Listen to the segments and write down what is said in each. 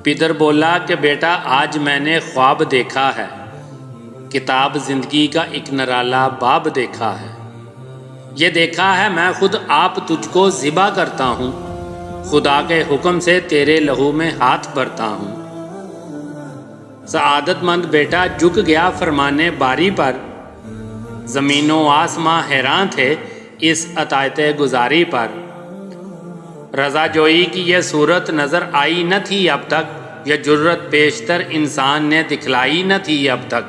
پدر بولا کہ بیٹا آج میں نے خواب دیکھا ہے، کتاب زندگی کا ایک نرالا باب دیکھا ہے۔ یہ دیکھا ہے میں خود آپ تجھ کو ذبح کرتا ہوں، خدا کے حکم سے تیرے لہو میں ہاتھ بھرتا ہوں۔ سعادت مند بیٹا جھک گیا فرمانے باری پر، زمین و آسماں حیران تھے اس عطایت گزاری پر۔ رضا جوئی کی یہ صورت نظر آئی نہ تھی اب تک، یہ جرت پیشتر انسان نے دکھلائی نہ تھی اب تک۔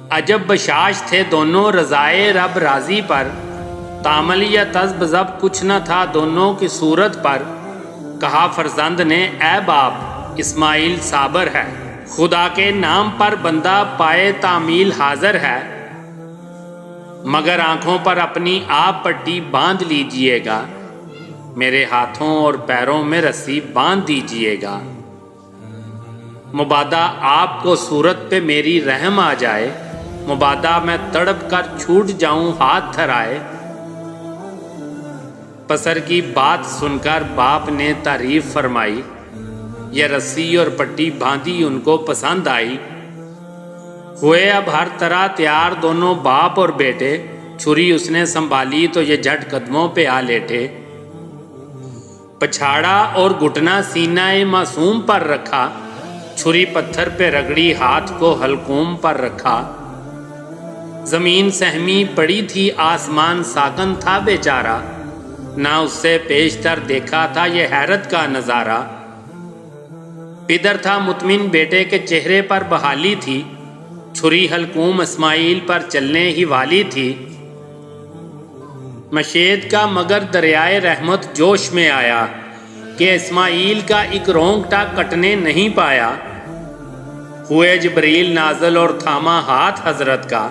عجب بشاش تھے دونوں رضائے رب راضی پر، تامل یا تذب ضب کچھ نہ تھا دونوں کی صورت پر۔ کہا فرزند نے اے باپ اسماعیل صابر ہے، خدا کے نام پر بندہ پائے تعمیل حاضر ہے، مگر آنکھوں پر اپنی آپ پٹی باندھ لیجئے گا، میرے ہاتھوں اور پیروں میں رسی باندھ دیجئے گا۔ مبادا آپ کو صورت پہ میری رحم آ جائے، مبادا میں تڑپ کر چھوٹ جاؤں ہاتھ دھرائے۔ پسر کی بات سن کر باپ نے تعریف فرمائی، یہ رسی اور پٹی باندھی ان کو پسند آئی۔ ہوئے اب ہر طرح تیار دونوں باپ اور بیٹے، چھری اس نے سنبھالی تو یہ جھٹ قدموں پہ آ لیٹے۔ پچھاڑا اور گھٹنا سینہ معصوم پر رکھا، چھری پتھر پہ رگڑی ہاتھ کو حلقوم پر رکھا۔ زمین سہمی پڑی تھی آسمان ساکن تھا بیچارہ، نہ اس سے پیشتر دیکھا تھا یہ حیرت کا نظارہ۔ پدر تھا مطمئن بیٹے کے چہرے پر بحالی تھی، چھری حلقوم اسماعیل پر چلنے ہی والی تھی۔ مشید کا مگر دریائے رحمت جوش میں آیا کہ اسماعیل کا ایک رونگٹا کٹنے نہیں پایا۔ ہوئے جبریل نازل اور تھاما ہاتھ حضرت کا،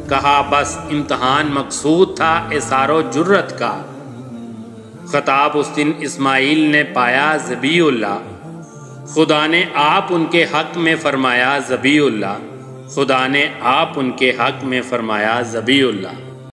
کہا بس امتحان مقصود تھا اثار و جرت کا۔ خطاب اس دن اسماعیل نے پایا ذبیح اللہ، خدا نے آپ ان کے حق میں فرمایا ذبیح اللہ، خدا نے آپ ان کے حق میں فرمایا ذبیح اللہ۔